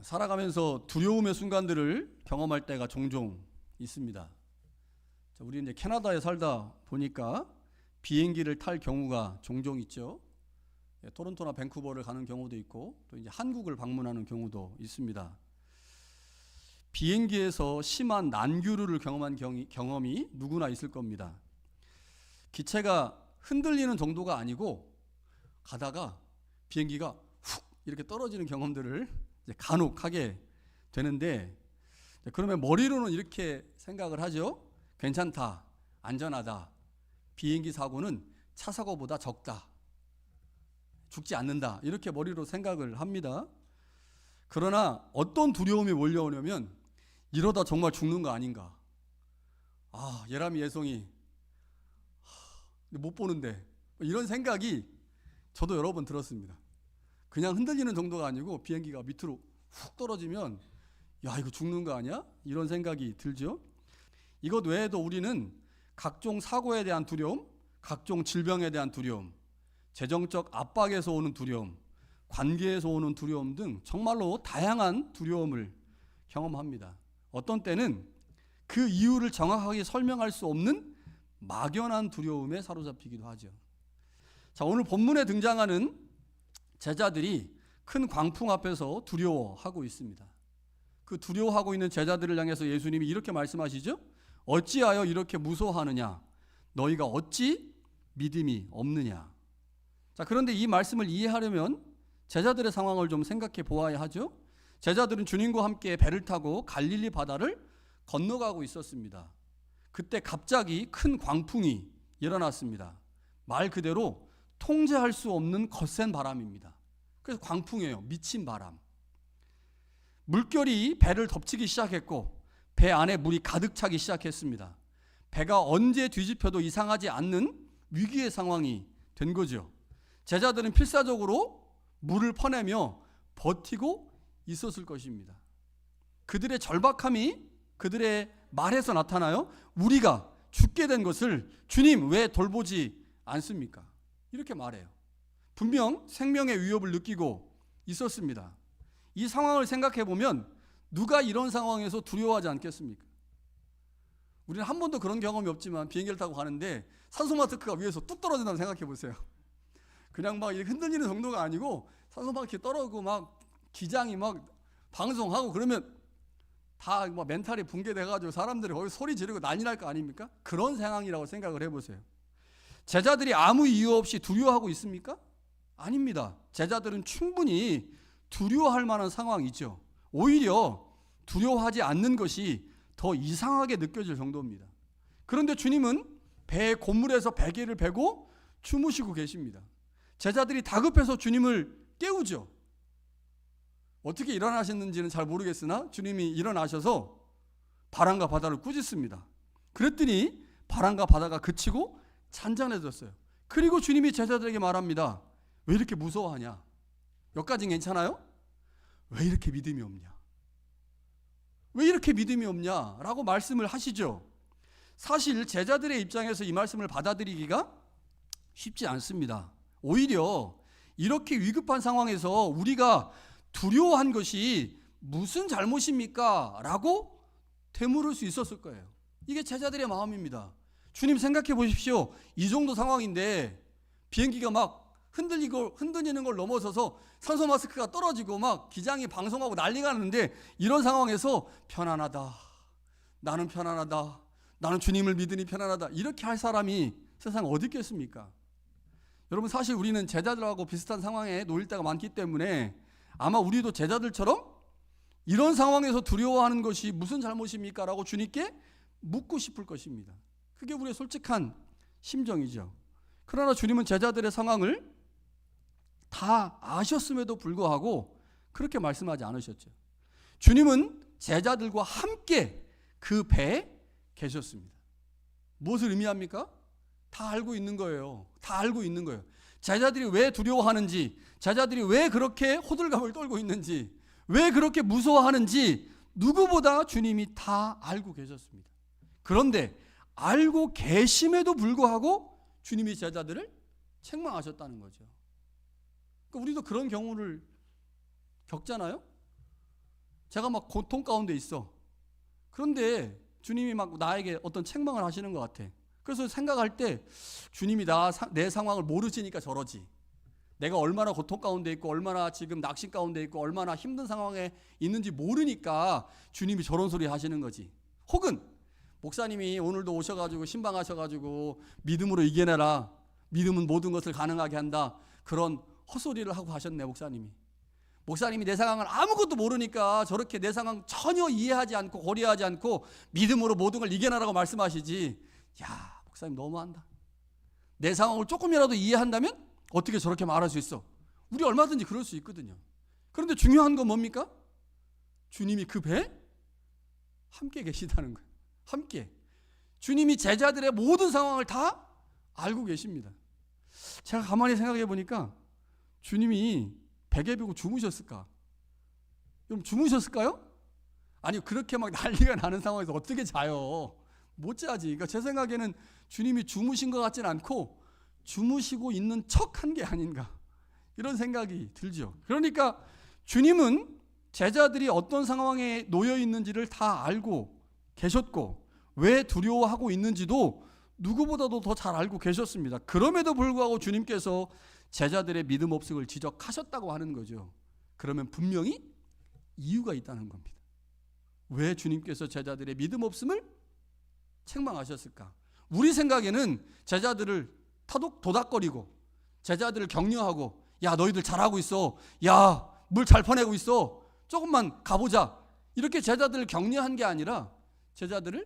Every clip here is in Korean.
살아가면서 두려움의 순간들을 경험할 때가 종종 있습니다. 우리 이제 캐나다에 살다 보니까 비행기를 탈 경우가 종종 있죠. 토론토나 밴쿠버를 가는 경우도 있고 또 이제 한국을 방문하는 경우도 있습니다. 비행기에서 심한 난규류를 경험한 경험이 누구나 있을 겁니다. 기체가 흔들리는 정도가 아니고 가다가 비행기가 훅 이렇게 떨어지는 경험들을 이제 간혹 하게 되는데, 그러면 머리로는 이렇게 생각을 하죠. 괜찮다, 안전하다, 비행기 사고는 차 사고보다 적다, 죽지 않는다, 이렇게 머리로 생각을 합니다. 그러나 어떤 두려움이 몰려오냐면 이러다 정말 죽는 거 아닌가, 예람이 예송이 못 보는데, 이런 생각이 저도 여러 번 들었습니다. 그냥 흔들리는 정도가 아니고 비행기가 밑으로 훅 떨어지면 야, 이거 죽는 거 아니야? 이런 생각이 들죠. 이것 외에도 우리는 각종 사고에 대한 두려움, 각종 질병에 대한 두려움, 재정적 압박에서 오는 두려움, 관계에서 오는 두려움 등 정말로 다양한 두려움을 경험합니다. 어떤 때는 그 이유를 정확하게 설명할 수 없는 막연한 두려움에 사로잡히기도 하죠. 자, 오늘 본문에 등장하는 제자들이 큰 광풍 앞에서 두려워하고 있습니다. 그 두려워하고 있는 제자들을 향해서 예수님이 이렇게 말씀하시죠. 어찌하여 이렇게 무서워하느냐? 너희가 어찌 믿음이 없느냐? 자, 그런데 이 말씀을 이해하려면 제자들의 상황을 좀 생각해 보아야 하죠. 제자들은 주님과 함께 배를 타고 갈릴리 바다를 건너가고 있었습니다. 그때 갑자기 큰 광풍이 일어났습니다. 말 그대로 통제할 수 없는 거센 바람입니다. 그래서 광풍이에요. 미친 바람. 물결이 배를 덮치기 시작했고 배 안에 물이 가득 차기 시작했습니다. 배가 언제 뒤집혀도 이상하지 않는 위기의 상황이 된 거죠. 제자들은 필사적으로 물을 퍼내며 버티고 있었을 것입니다. 그들의 절박함이 그들의 말에서 나타나요. 우리가 죽게 된 것을 주님 왜 돌보지 않습니까? 이렇게 말해요. 분명 생명의 위협을 느끼고 있었습니다. 이 상황을 생각해 보면 누가 이런 상황에서 두려워하지 않겠습니까? 우리는 한 번도 그런 경험이 없지만 비행기를 타고 가는데 산소 마스크가 위에서 뚝 떨어진다고 생각해 보세요. 그냥 막 흔들리는 정도가 아니고 산소 마스크 떨어지고 막 기장이 막 방송하고 그러면 다 막 멘탈이 붕괴돼가지고 사람들이 거기 소리 지르고 난리 날 거 아닙니까? 그런 상황이라고 생각을 해보세요. 제자들이 아무 이유 없이 두려워하고 있습니까? 아닙니다. 제자들은 충분히 두려워할 만한 상황이죠. 오히려 두려워하지 않는 것이 더 이상하게 느껴질 정도입니다. 그런데 주님은 배의 고물에서 베개를 베고 주무시고 계십니다. 제자들이 다급해서 주님을 깨우죠. 어떻게 일어나셨는지는 잘 모르겠으나 주님이 일어나셔서 바람과 바다를 꾸짖습니다. 그랬더니 바람과 바다가 그치고 잔잔해졌어요. 그리고 주님이 제자들에게 말합니다. 왜 이렇게 무서워하냐? 여기까지는 괜찮아요? 왜 이렇게 믿음이 없냐? 왜 이렇게 믿음이 없냐? 라고 말씀을 하시죠. 사실 제자들의 입장에서 이 말씀을 받아들이기가 쉽지 않습니다. 오히려 이렇게 위급한 상황에서 우리가 두려워한 것이 무슨 잘못입니까? 라고 되물을 수 있었을 거예요. 이게 제자들의 마음입니다. 주님 생각해 보십시오. 이 정도 상황인데 비행기가 막 흔들리는 걸 넘어서서 산소 마스크가 떨어지고 막 기장이 방송하고 난리가 나는데 이런 상황에서 편안하다, 나는 편안하다, 나는 주님을 믿으니 편안하다, 이렇게 할 사람이 세상에 어디 있겠습니까? 여러분, 사실 우리는 제자들하고 비슷한 상황에 놓일 때가 많기 때문에 아마 우리도 제자들처럼 이런 상황에서 두려워하는 것이 무슨 잘못입니까? 라고 주님께 묻고 싶을 것입니다. 그게 우리의 솔직한 심정이죠. 그러나 주님은 제자들의 상황을 다 아셨음에도 불구하고 그렇게 말씀하지 않으셨죠. 주님은 제자들과 함께 그 배에 계셨습니다. 무엇을 의미합니까? 다 알고 있는 거예요. 다 알고 있는 거예요. 제자들이 왜 두려워하는지, 제자들이 왜 그렇게 호들갑을 떨고 있는지, 왜 그렇게 무서워하는지 누구보다 주님이 다 알고 계셨습니다. 그런데 알고 계심에도 불구하고 주님이 제자들을 책망하셨다는 거죠. 그러니까 우리도 그런 경우를 겪잖아요. 제가 막 고통 가운데 있어. 그런데 주님이 막 나에게 어떤 책망을 하시는 것 같아. 그래서 생각할 때 주님이 내 상황을 모르시니까 저러지. 내가 얼마나 고통 가운데 있고 얼마나 지금 낙심 가운데 있고 얼마나 힘든 상황에 있는지 모르니까 주님이 저런 소리 하시는 거지. 혹은 목사님이 오늘도 오셔가지고 신방하셔가지고 믿음으로 이겨내라. 믿음은 모든 것을 가능하게 한다. 그런 헛소리를 하고 하셨네, 목사님이. 목사님이 내 상황을 아무것도 모르니까 저렇게 내 상황 전혀 이해하지 않고 고려하지 않고 믿음으로 모든 걸 이겨내라고 말씀하시지. 야, 목사님 너무한다. 내 상황을 조금이라도 이해한다면 어떻게 저렇게 말할 수 있어? 우리 얼마든지 그럴 수 있거든요. 그런데 중요한 건 뭡니까? 주님이 그 배에 함께 계시다는 거예요. 함께. 주님이 제자들의 모든 상황을 다 알고 계십니다. 제가 가만히 생각해 보니까 주님이 베개 비고 주무셨을까? 여러분 주무셨을까요? 아니 그렇게 막 난리가 나는 상황에서 어떻게 자요? 못 자지. 그러니까 제 생각에는 주님이 주무신 것 같진 않고 주무시고 있는 척한 게 아닌가 이런 생각이 들죠. 그러니까 주님은 제자들이 어떤 상황에 놓여 있는지를 다 알고 계셨고 왜 두려워하고 있는지도 누구보다도 더 잘 알고 계셨습니다. 그럼에도 불구하고 주님께서 제자들의 믿음 없음을 지적하셨다고 하는 거죠. 그러면 분명히 이유가 있다는 겁니다. 왜 주님께서 제자들의 믿음 없음을 책망하셨을까? 우리 생각에는 제자들을 도닥거리고 제자들을 격려하고 야 너희들 잘하고 있어. 야 물 잘 퍼내고 있어. 조금만 가보자. 이렇게 제자들을 격려한 게 아니라 제자들을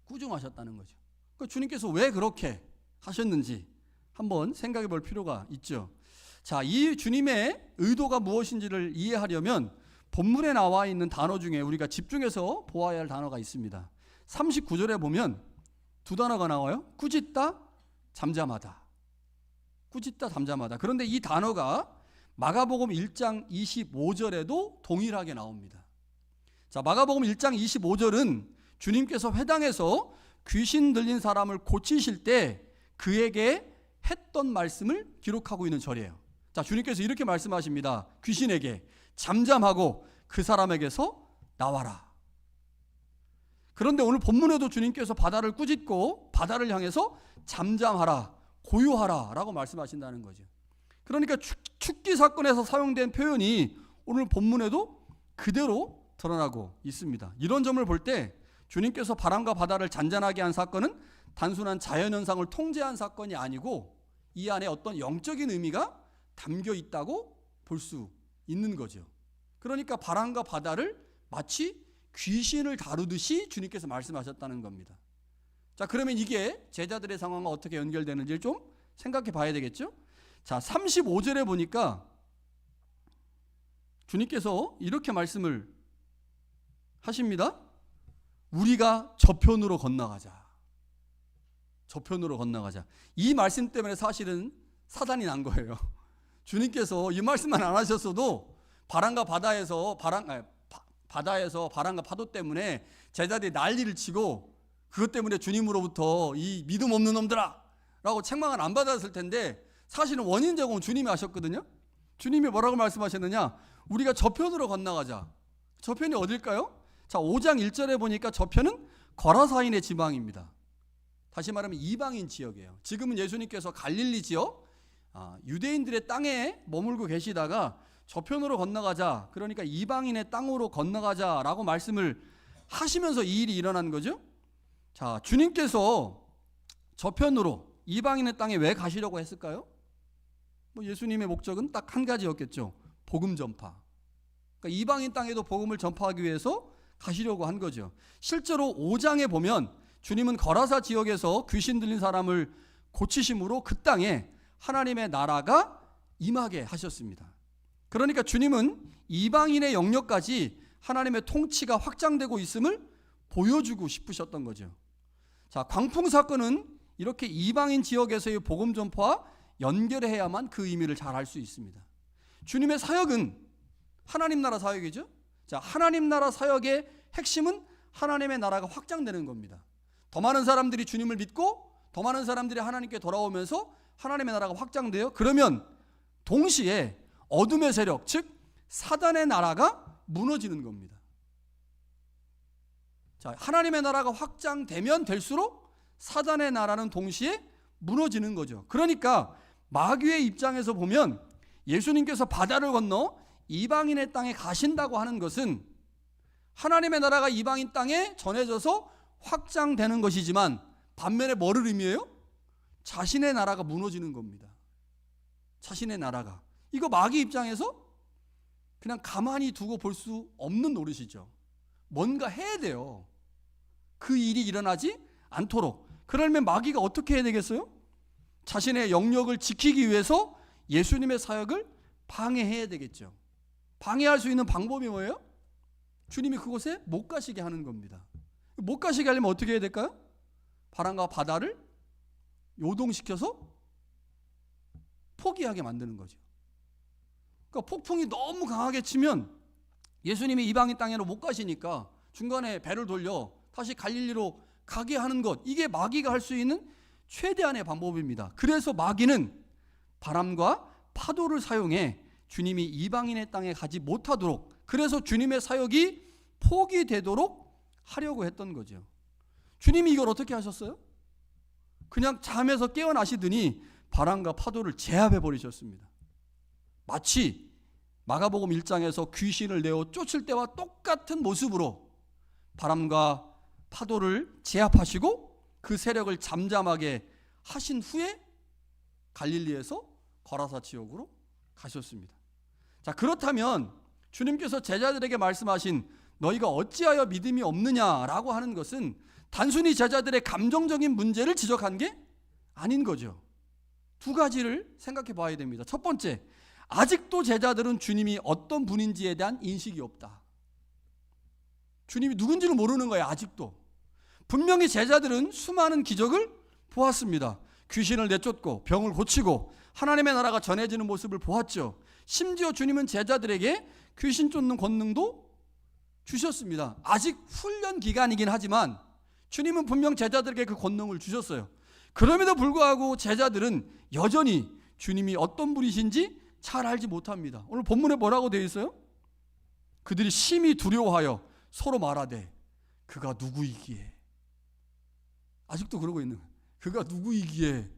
꾸중하셨다는 거죠. 그러니까 주님께서 왜 그렇게 하셨는지 한번 생각해 볼 필요가 있죠. 자, 이 주님의 의도가 무엇인지를 이해하려면 본문에 나와 있는 단어 중에 우리가 집중해서 보아야 할 단어가 있습니다. 39절에 보면 두 단어가 나와요. 꾸짖다, 잠잠하다. 꾸짖다, 잠잠하다. 그런데 이 단어가 마가복음 1장 25절에도 동일하게 나옵니다. 자, 마가복음 1장 25절은 주님께서 회당에서 귀신 들린 사람을 고치실 때 그에게 했던 말씀을 기록하고 있는 절이에요. 자, 주님께서 이렇게 말씀하십니다. 귀신에게 잠잠하고 그 사람에게서 나와라. 그런데 오늘 본문에도 주님께서 바다를 꾸짖고 바다를 향해서 잠잠하라, 고요하라 라고 말씀하신다는 거죠. 그러니까 축기 사건에서 사용된 표현이 오늘 본문에도 그대로 드러나고 있습니다. 이런 점을 볼 때 주님께서 바람과 바다를 잔잔하게 한 사건은 단순한 자연현상을 통제한 사건이 아니고 이 안에 어떤 영적인 의미가 담겨 있다고 볼 수 있는 거죠. 그러니까 바람과 바다를 마치 귀신을 다루듯이 주님께서 말씀하셨다는 겁니다. 자, 그러면 이게 제자들의 상황과 어떻게 연결되는지를 좀 생각해 봐야 되겠죠? 자, 35절에 보니까 주님께서 이렇게 말씀을 하십니다. 우리가 저편으로 건너가자. 저편으로 건너가자. 이 말씀 때문에 사실은 사단이 난 거예요. 주님께서 이 말씀만 안 하셨어도 바람과 바다에서 바람과 파도 때문에 제자들이 난리를 치고 그것 때문에 주님으로부터 이 믿음 없는 놈들아 라고 책망을 안 받았을 텐데 사실은 원인 제공은 주님이 하셨거든요. 주님이 뭐라고 말씀하셨느냐? 우리가 저편으로 건너가자. 저편이 어딜까요? 자, 5장 1절에 보니까 저편은 거라사인의 지방입니다. 다시 말하면 이방인 지역이에요. 지금은 예수님께서 갈릴리 지역 유대인들의 땅에 머물고 계시다가 저편으로 건너가자. 그러니까 이방인의 땅으로 건너가자라고 말씀을 하시면서 이 일이 일어난 거죠. 자, 주님께서 저편으로 이방인의 땅에 왜 가시려고 했을까요? 뭐 예수님의 목적은 딱 한 가지였겠죠. 복음 전파. 그러니까 이방인 땅에도 복음을 전파하기 위해서 가시려고 한 거죠. 실제로 5장에 보면 주님은 거라사 지역에서 귀신 들린 사람을 고치심으로 그 땅에 하나님의 나라가 임하게 하셨습니다. 그러니까 주님은 이방인의 영역까지 하나님의 통치가 확장되고 있음을 보여주고 싶으셨던 거죠. 자, 광풍 사건은 이렇게 이방인 지역에서의 복음 전파와 연결해야만 그 의미를 잘 알 수 있습니다. 주님의 사역은 하나님 나라 사역이죠. 자, 하나님 나라 사역의 핵심은 하나님의 나라가 확장되는 겁니다. 더 많은 사람들이 주님을 믿고 더 많은 사람들이 하나님께 돌아오면서 하나님의 나라가 확장돼요. 그러면 동시에 어둠의 세력, 즉 사단의 나라가 무너지는 겁니다. 자, 하나님의 나라가 확장되면 될수록 사단의 나라는 동시에 무너지는 거죠. 그러니까 마귀의 입장에서 보면 예수님께서 바다를 건너 이방인의 땅에 가신다고 하는 것은 하나님의 나라가 이방인 땅에 전해져서 확장되는 것이지만 반면에 뭐를 의미해요? 자신의 나라가 무너지는 겁니다. 자신의 나라가. 이거 마귀 입장에서 그냥 가만히 두고 볼 수 없는 노릇이죠. 뭔가 해야 돼요. 그 일이 일어나지 않도록. 그러면 마귀가 어떻게 해야 되겠어요? 자신의 영역을 지키기 위해서 예수님의 사역을 방해해야 되겠죠. 방해할 수 있는 방법이 뭐예요? 주님이 그곳에 못 가시게 하는 겁니다. 못 가시게 하려면 어떻게 해야 될까요? 바람과 바다를 요동시켜서 포기하게 만드는 거죠. 그러니까 폭풍이 너무 강하게 치면 예수님이 이방인 땅에로 못 가시니까 중간에 배를 돌려 다시 갈릴리로 가게 하는 것, 이게 마귀가 할 수 있는 최대한의 방법입니다. 그래서 마귀는 바람과 파도를 사용해 주님이 이방인의 땅에 가지 못하도록, 그래서 주님의 사역이 포기되도록 하려고 했던 거죠. 주님이 이걸 어떻게 하셨어요? 그냥 잠에서 깨어나시더니 바람과 파도를 제압해 버리셨습니다. 마치 마가복음 1장에서 귀신을 내어 쫓을 때와 똑같은 모습으로 바람과 파도를 제압하시고 그 세력을 잠잠하게 하신 후에 갈릴리에서 거라사 지역으로 가셨습니다. 자, 그렇다면 주님께서 제자들에게 말씀하신 너희가 어찌하여 믿음이 없느냐라고 하는 것은 단순히 제자들의 감정적인 문제를 지적한 게 아닌 거죠. 두 가지를 생각해 봐야 됩니다. 첫 번째, 아직도 제자들은 주님이 어떤 분인지에 대한 인식이 없다. 주님이 누군지를 모르는 거예요. 아직도. 분명히 제자들은 수많은 기적을 보았습니다. 귀신을 내쫓고 병을 고치고 하나님의 나라가 전해지는 모습을 보았죠. 심지어 주님은 제자들에게 귀신 쫓는 권능도 주셨습니다. 아직 훈련 기간이긴 하지만 주님은 분명 제자들에게 그 권능을 주셨어요. 그럼에도 불구하고 제자들은 여전히 주님이 어떤 분이신지 잘 알지 못합니다. 오늘 본문에 뭐라고 되어 있어요? 그들이 심히 두려워하여 서로 말하되 그가 누구이기에. 아직도 그러고 있는 거예요. 그가 누구이기에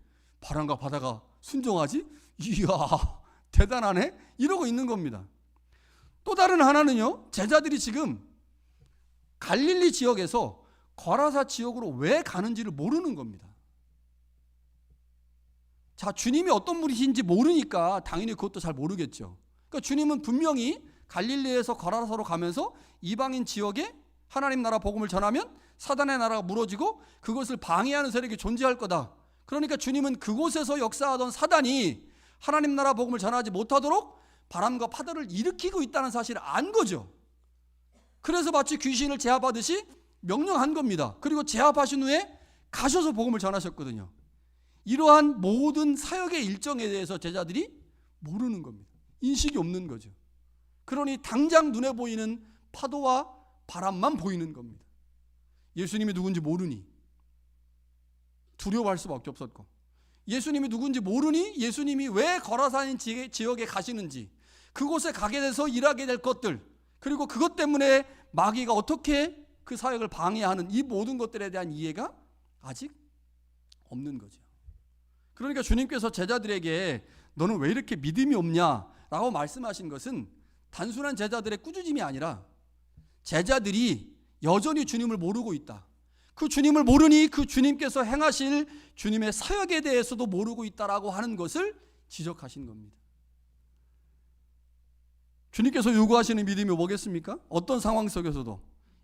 바람과 바다가 순종하지? 이야, 대단하네? 이러고 있는 겁니다. 또 다른 하나는요, 제자들이 지금 갈릴리 지역에서 거라사 지역으로 왜 가는지를 모르는 겁니다. 자, 주님이 어떤 분이신지 모르니까 당연히 그것도 잘 모르겠죠. 그러니까 주님은 분명히 갈릴리에서 거라사로 가면서 이방인 지역에 하나님 나라 복음을 전하면 사단의 나라가 무너지고 그것을 방해하는 세력이 존재할 거다. 그러니까 주님은 그곳에서 역사하던 사단이 하나님 나라 복음을 전하지 못하도록 바람과 파도를 일으키고 있다는 사실을 안 거죠. 그래서 마치 귀신을 제압하듯이 명령한 겁니다. 그리고 제압하신 후에 가셔서 복음을 전하셨거든요. 이러한 모든 사역의 일정에 대해서 제자들이 모르는 겁니다. 인식이 없는 거죠. 그러니 당장 눈에 보이는 파도와 바람만 보이는 겁니다. 예수님이 누군지 모르니 두려워할 수밖에 없었고, 예수님이 누군지 모르니 예수님이 왜 거라사인 지역에 가시는지, 그곳에 가게 돼서 일하게 될 것들, 그리고 그것 때문에 마귀가 어떻게 그 사역을 방해하는 이 모든 것들에 대한 이해가 아직 없는 거죠. 그러니까 주님께서 제자들에게 너는 왜 이렇게 믿음이 없냐라고 말씀하신 것은 단순한 제자들의 꾸짖음이 아니라 제자들이 여전히 주님을 모르고 있다. 그 주님을 모르니 그 주님께서 행하실 주님의 사역에 대해서도 모르고 있다라고 하는 것을 지적하신 겁니다. 주님께서 요구하시는 믿음이 뭐겠습니까? 어떤 상황 속에서도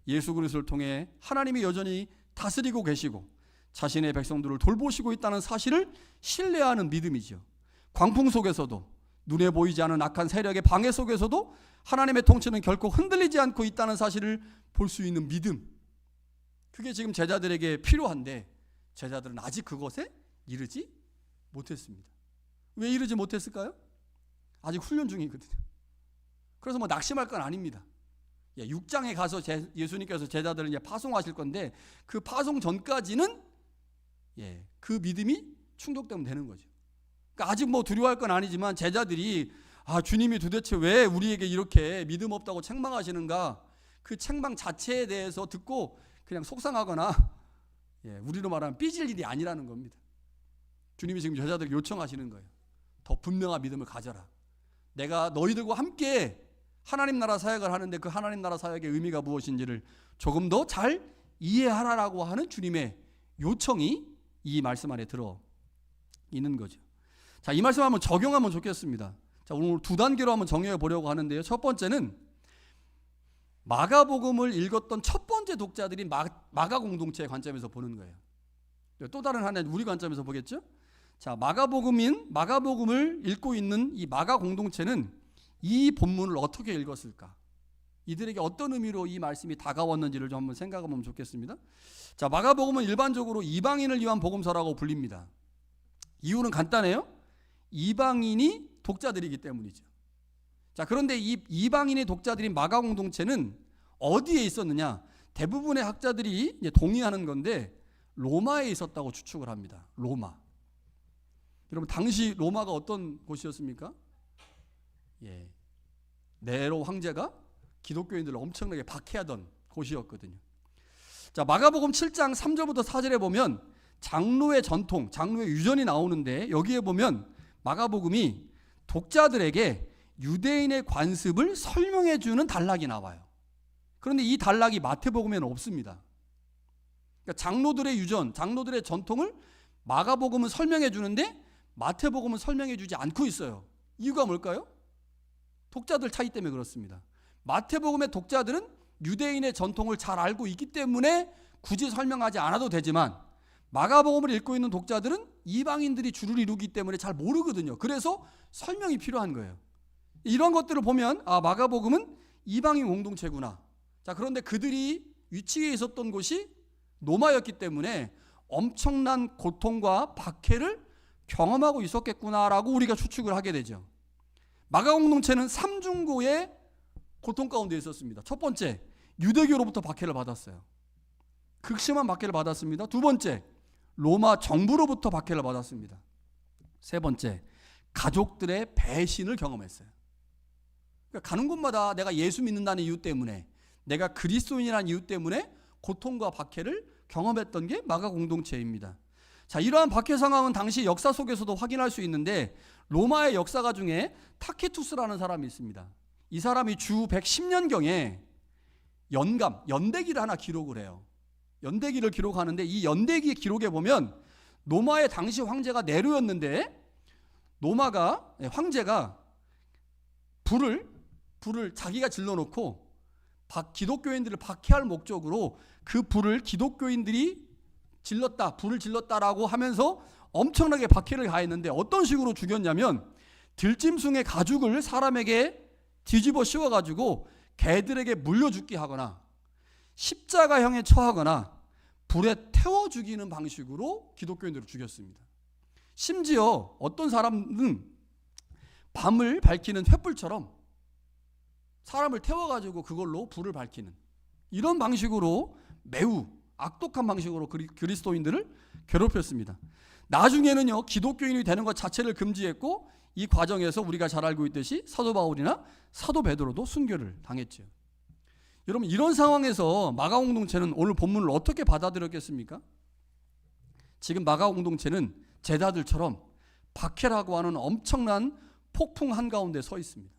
예수 그리스도를 통해 하나님이 여전히 다스리고 계시고 자신의 백성들을 돌보시고 있다는 사실을 신뢰하는 믿음이죠. 광풍 속에서도, 눈에 보이지 않은 악한 세력의 방해 속에서도 하나님의 통치는 결코 흔들리지 않고 있다는 사실을 볼 수 있는 믿음, 그게 지금 제자들에게 필요한데 제자들은 아직 그것에 이르지 못했습니다. 왜 이르지 못했을까요? 아직 훈련 중이거든요. 그래서 뭐 낙심할 건 아닙니다. 6장에 가서 예수님께서 제자들을 이제 파송하실 건데 그 파송 전까지는 그 믿음이 충족되면 되는 거죠. 그러니까 아직 뭐 두려워할 건 아니지만 제자들이 주님이 도대체 왜 우리에게 이렇게 믿음 없다고 책망하시는가? 그 책망 자체에 대해서 듣고 그냥 속상하거나 우리로 말하면 삐질 일이 아니라는 겁니다. 주님이 지금 여자들에게 요청하시는 거예요. 더 분명한 믿음을 가져라. 내가 너희들과 함께 하나님 나라 사역을 하는데 그 하나님 나라 사역의 의미가 무엇인지를 조금 더 잘 이해하라라고 하는 주님의 요청이 이 말씀 안에 들어 있는 거죠. 자, 이 말씀 한번 적용하면 좋겠습니다. 자, 오늘 두 단계로 한번 정리해 보려고 하는데요. 첫 번째는 마가복음을 읽었던 첫 번째 독자들이 마가 공동체의 관점에서 보는 거예요. 또 다른 하나는 우리 관점에서 보겠죠. 자, 마가복음을 읽고 있는 이 마가 공동체는 이 본문을 어떻게 읽었을까? 이들에게 어떤 의미로 이 말씀이 다가왔는지를 좀 한번 생각해 보면 좋겠습니다. 자, 마가복음은 일반적으로 이방인을 위한 복음서라고 불립니다. 이유는 간단해요. 이방인이 독자들이기 때문이죠. 자, 그런데 이 이방인의 독자들인 마가 공동체는 어디에 있었느냐? 대부분의 학자들이 동의하는 건데 로마에 있었다고 추측을 합니다. 로마. 여러분, 당시 로마가 어떤 곳이었습니까? 네로 황제가 기독교인들을 엄청나게 박해하던 곳이었거든요. 자, 마가복음 7장 3절부터 4절에 보면 장로의 전통, 장로의 유전이 나오는데 여기에 보면 마가복음이 독자들에게 유대인의 관습을 설명해 주는 단락이 나와요. 그런데 이 단락이 마태복음에는 없습니다. 그러니까 장로들의 유전, 장로들의 전통을 마가복음은 설명해 주는데 마태복음은 설명해 주지 않고 있어요. 이유가 뭘까요? 독자들 차이 때문에 그렇습니다. 마태복음의 독자들은 유대인의 전통을 잘 알고 있기 때문에 굳이 설명하지 않아도 되지만 마가복음을 읽고 있는 독자들은 이방인들이 주를 이루기 때문에 잘 모르거든요. 그래서 설명이 필요한 거예요. 이런 것들을 보면 마가복음은 이방인 공동체구나. 자, 그런데 그들이 위치에 있었던 곳이 로마였기 때문에 엄청난 고통과 박해를 경험하고 있었겠구나라고 우리가 추측을 하게 되죠. 마가 공동체는 삼중고의 고통 가운데 있었습니다. 첫 번째, 유대교로부터 박해를 받았어요. 극심한 박해를 받았습니다. 두 번째, 로마 정부로부터 박해를 받았습니다. 세 번째, 가족들의 배신을 경험했어요. 그러니까 가는 곳마다 내가 예수 믿는다는 이유 때문에, 내가 그리스도인이라는 이유 때문에 고통과 박해를 경험했던 게 마가 공동체입니다. 자, 이러한 박해 상황은 당시 역사 속에서도 확인할 수 있는데 로마의 역사가 중에 타케투스라는 사람이 있습니다. 이 사람이 주 110년경에 연대기를 하나 기록을 해요. 연대기를 기록하는데 이 연대기 기록에 보면 로마의 당시 황제가 네로였는데 황제가 불을 자기가 질러놓고 기독교인들을 박해할 목적으로 그 불을 기독교인들이 불을 질렀다라고 하면서 엄청나게 박해를 가했는데 어떤 식으로 죽였냐면 들짐승의 가죽을 사람에게 뒤집어 씌워가지고 개들에게 물려 죽게 하거나 십자가형에 처하거나 불에 태워 죽이는 방식으로 기독교인들을 죽였습니다. 심지어 어떤 사람은 밤을 밝히는 횃불처럼 사람을 태워가지고 그걸로 불을 밝히는 이런 방식으로 매우 악독한 방식으로 그리스도인들을 괴롭혔습니다. 나중에는요, 기독교인이 되는 것 자체를 금지했고 이 과정에서 우리가 잘 알고 있듯이 사도 바울이나 사도 베드로도 순교를 당했죠. 여러분, 이런 상황에서 마가 공동체는 오늘 본문을 어떻게 받아들였겠습니까? 지금 마가 공동체는 제자들처럼 박해라고 하는 엄청난 폭풍 한가운데 서 있습니다.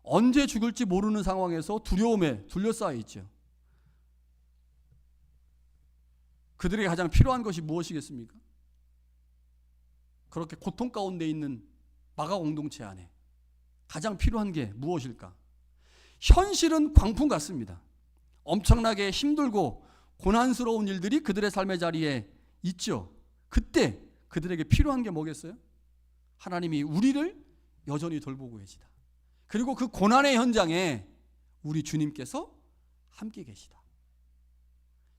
언제 죽을지 모르는 상황에서 두려움에 둘러싸여 있죠. 그들에게 가장 필요한 것이 무엇이겠습니까? 그렇게 고통 가운데 있는 마가 공동체 안에 가장 필요한 게 무엇일까? 현실은 광풍 같습니다. 엄청나게 힘들고 고난스러운 일들이 그들의 삶의 자리에 있죠. 그때 그들에게 필요한 게 뭐겠어요? 하나님이 우리를 여전히 돌보고 계시다. 그리고 그 고난의 현장에 우리 주님께서 함께 계시다.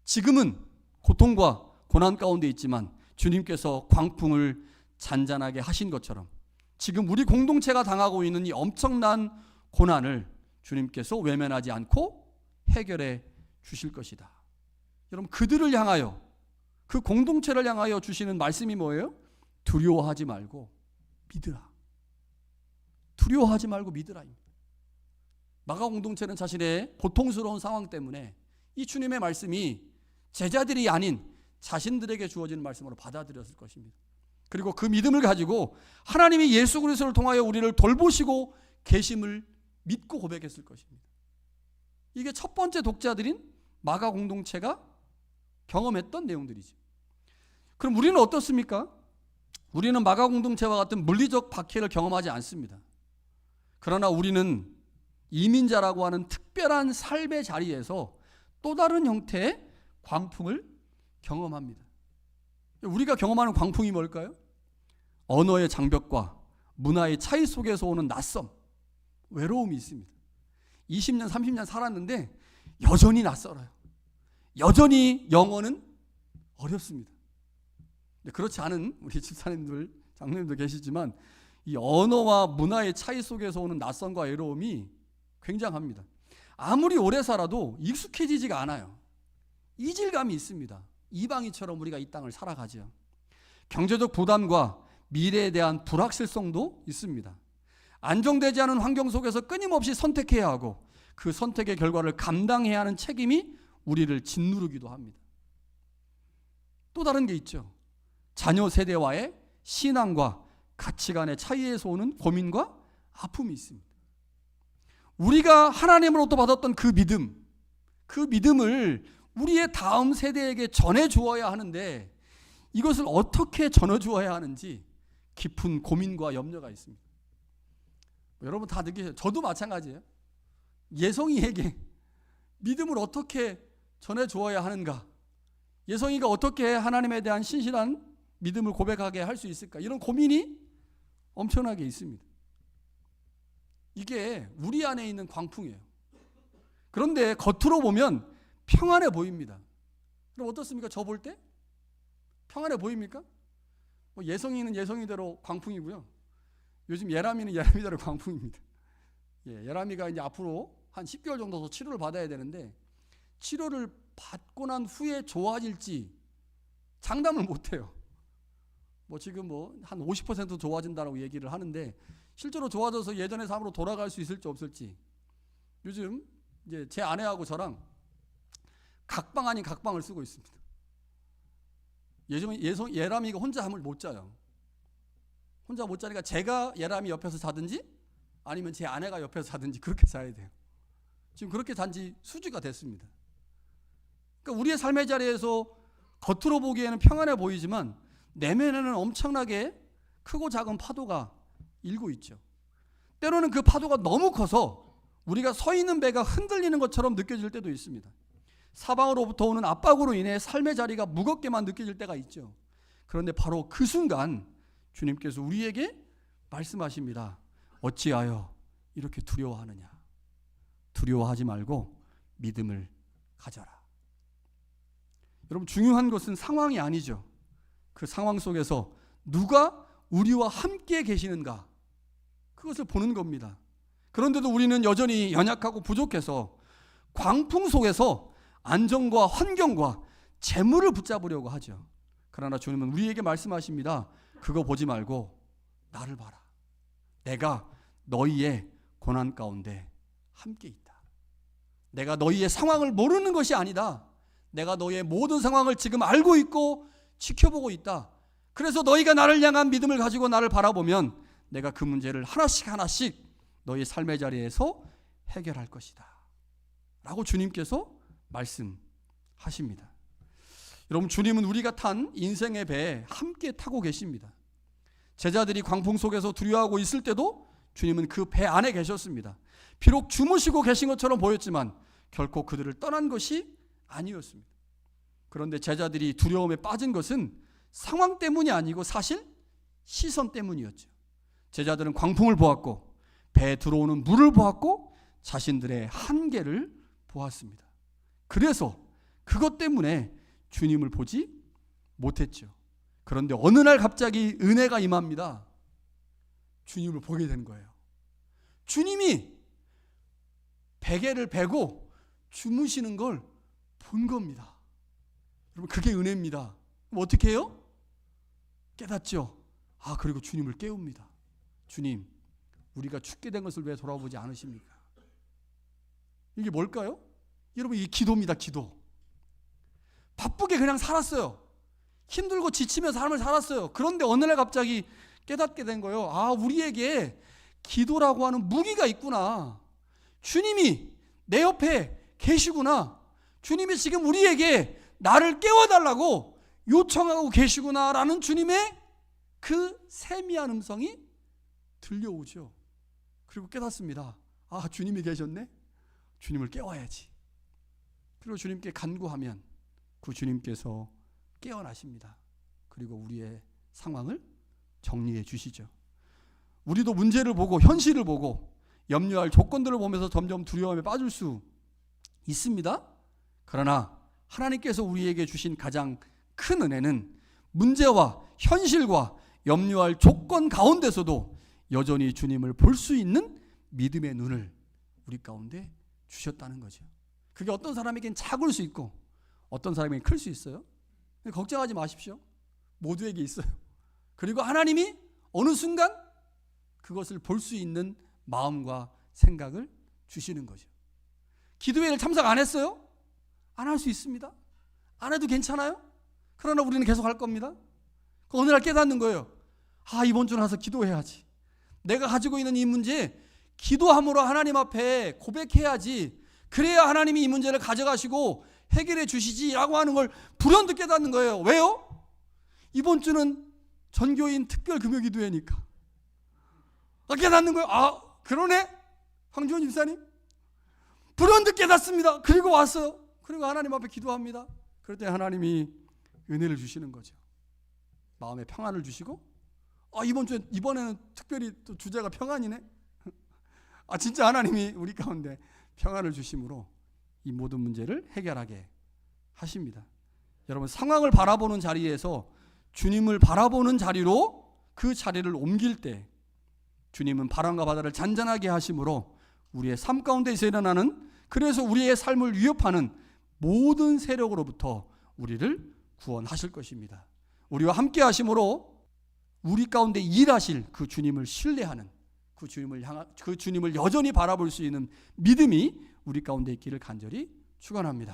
지금은 고통과 고난 가운데 있지만 주님께서 광풍을 잔잔하게 하신 것처럼 지금 우리 공동체가 당하고 있는 이 엄청난 고난을 주님께서 외면하지 않고 해결해 주실 것이다. 여러분, 그들을 향하여, 그 공동체를 향하여 주시는 말씀이 뭐예요? 두려워하지 말고 믿으라. 두려워하지 말고 믿으라입니다. 마가 공동체는 자신의 고통스러운 상황 때문에 이 주님의 말씀이 제자들이 아닌 자신들에게 주어지는 말씀으로 받아들였을 것입니다. 그리고 그 믿음을 가지고 하나님이 예수 그리스도를 통하여 우리를 돌보시고 계심을 믿고 고백했을 것입니다. 이게 첫 번째 독자들인 마가 공동체가 경험했던 내용들이죠. 그럼 우리는 어떻습니까? 우리는 마가 공동체와 같은 물리적 박해를 경험하지 않습니다. 그러나 우리는 이민자라고 하는 특별한 삶의 자리에서 또 다른 형태의 광풍을 경험합니다. 우리가 경험하는 광풍이 뭘까요? 언어의 장벽과 문화의 차이 속에서 오는 낯섦, 외로움이 있습니다. 20년, 30년 살았는데 여전히 낯설어요. 여전히 영어는 어렵습니다. 그렇지 않은 우리 집사님들, 장로님도 계시지만 이 언어와 문화의 차이 속에서 오는 낯섦과 외로움이 굉장합니다. 아무리 오래 살아도 익숙해지지가 않아요. 이질감이 있습니다. 이방인처럼 우리가 이 땅을 살아가죠. 경제적 부담과 미래에 대한 불확실성도 있습니다. 안정되지 않은 환경 속에서 끊임없이 선택해야 하고 그 선택의 결과를 감당해야 하는 책임이 우리를 짓누르기도 합니다. 또 다른 게 있죠. 자녀 세대와의 신앙과 가치관의 차이에서 오는 고민과 아픔이 있습니다. 우리가 하나님으로부터 받았던 그 믿음을 우리의 다음 세대에게 전해주어야 하는데 이것을 어떻게 전해주어야 하는지 깊은 고민과 염려가 있습니다. 여러분 다 느끼세요. 저도 마찬가지예요. 예성이에게 믿음을 어떻게 전해주어야 하는가, 예성이가 어떻게 하나님에 대한 신실한 믿음을 고백하게 할 수 있을까, 이런 고민이 엄청나게 있습니다. 이게 우리 안에 있는 광풍이에요. 그런데 겉으로 보면 평안해 보입니다. 그럼 어떻습니까? 저 볼 때? 평안해 보입니까? 예성이는 예성이대로 광풍이고요. 요즘 예람이는 예람이대로 광풍입니다. 예람이가 이제 앞으로 한 10개월 정도 더 치료를 받아야 되는데 치료를 받고 난 후에 좋아질지 장담을 못해요. 지금 한 50% 좋아진다라고 얘기를 하는데 실제로 좋아져서 예전의 삶으로 돌아갈 수 있을지 없을지. 요즘 이제 제 아내하고 저랑 각방 아닌 각방을 쓰고 있습니다. 예람이가 혼자 잠을 못 자요. 혼자 못 자니까 제가 예람이 옆에서 자든지 아니면 제 아내가 옆에서 자든지 그렇게 자야 돼요. 지금 그렇게 잔 지 수주가 됐습니다. 그러니까 우리의 삶의 자리에서 겉으로 보기에는 평안해 보이지만 내면에는 엄청나게 크고 작은 파도가 일고 있죠. 때로는 그 파도가 너무 커서 우리가 서 있는 배가 흔들리는 것처럼 느껴질 때도 있습니다. 사방으로부터 오는 압박으로 인해 삶의 자리가 무겁게만 느껴질 때가 있죠. 그런데 바로 그 순간 주님께서 우리에게 말씀하십니다. 어찌하여 이렇게 두려워하느냐. 두려워하지 말고 믿음을 가져라. 여러분, 중요한 것은 상황이 아니죠. 그 상황 속에서 누가 우리와 함께 계시는가, 그것을 보는 겁니다. 그런데도 우리는 여전히 연약하고 부족해서 광풍 속에서 안정과 환경과 재물을 붙잡으려고 하죠. 그러나 주님은 우리에게 말씀하십니다. 그거 보지 말고 나를 봐라. 내가 너희의 고난 가운데 함께 있다. 내가 너희의 상황을 모르는 것이 아니다. 내가 너희의 모든 상황을 지금 알고 있고 지켜보고 있다. 그래서 너희가 나를 향한 믿음을 가지고 나를 바라보면 내가 그 문제를 하나씩 하나씩 너희 삶의 자리에서 해결할 것이다 라고 주님께서 말씀하십니다. 여러분, 주님은 우리가 탄 인생의 배에 함께 타고 계십니다. 제자들이 광풍 속에서 두려워하고 있을 때도 주님은 그 배 안에 계셨습니다. 비록 주무시고 계신 것처럼 보였지만 결코 그들을 떠난 것이 아니었습니다. 그런데 제자들이 두려움에 빠진 것은 상황 때문이 아니고 사실 시선 때문이었죠. 제자들은 광풍을 보았고 배에 들어오는 물을 보았고 자신들의 한계를 보았습니다. 그래서 그것 때문에 주님을 보지 못했죠. 그런데 어느 날 갑자기 은혜가 임합니다. 주님을 보게 되는 거예요. 주님이 베개를 베고 주무시는 걸 본 겁니다. 여러분, 그게 은혜입니다. 그럼 어떻게 해요? 깨닫죠. 그리고 주님을 깨웁니다. 주님, 우리가 죽게 된 것을 왜 돌아보지 않으십니까? 이게 뭘까요? 여러분, 이게 기도입니다. 기도. 바쁘게 그냥 살았어요. 힘들고 지치며 삶을 살았어요. 그런데 어느 날 갑자기 깨닫게 된 거예요. 아, 우리에게 기도라고 하는 무기가 있구나. 주님이 내 옆에 계시구나. 주님이 지금 우리에게 나를 깨워달라고 요청하고 계시구나라는 주님의 그 세미한 음성이 들려오죠. 그리고 깨닫습니다. 아, 주님이 계셨네? 주님을 깨워야지. 그리고 주님께 간구하면 그 주님께서 깨어나십니다. 그리고 우리의 상황을 정리해 주시죠. 우리도 문제를 보고 현실을 보고 염려할 조건들을 보면서 점점 두려움에 빠질 수 있습니다. 그러나 하나님께서 우리에게 주신 가장 큰 은혜는 문제와 현실과 염려할 조건 가운데서도 여전히 주님을 볼 수 있는 믿음의 눈을 우리 가운데 주셨다는 거죠. 그게 어떤 사람에겐 작을 수 있고 어떤 사람에겐 클 수 있어요. 걱정하지 마십시오. 모두에게 있어요. 그리고 하나님이 어느 순간 그것을 볼 수 있는 마음과 생각을 주시는 거죠. 기도회를 참석 안 했어요? 안 할 수 있습니다. 안 해도 괜찮아요? 그러나 우리는 계속 할 겁니다. 어느 날 깨닫는 거예요. 아, 이번 주는 가서 기도해야지. 내가 가지고 있는 이 문제 기도함으로 하나님 앞에 고백해야지. 그래야 하나님이 이 문제를 가져가시고 해결해 주시지라고 하는 걸 불현듯 깨닫는 거예요. 왜요? 이번 주는 전교인 특별 금요 기도회니까. 깨닫는 거예요. 아, 그러네. 황주원 집사님. 불현듯 깨닫습니다. 그리고 왔어요. 그리고 하나님 앞에 기도합니다. 그럴 때 하나님이 은혜를 주시는 거죠. 마음에 평안을 주시고, 이번에는 특별히 또 주제가 평안이네. 아, 진짜 하나님이 우리 가운데 평안을 주심으로 이 모든 문제를 해결하게 하십니다. 여러분, 상황을 바라보는 자리에서 주님을 바라보는 자리로 그 자리를 옮길 때 주님은 바람과 바다를 잔잔하게 하심으로 우리의 삶 가운데서 일어나는, 그래서 우리의 삶을 위협하는 모든 세력으로부터 우리를 구원하실 것입니다. 우리와 함께 하심으로 우리 가운데 일하실 그 주님을 신뢰하는, 그 주님을 여전히 바라볼 수 있는 믿음이 우리 가운데 있기를 간절히 축원합니다.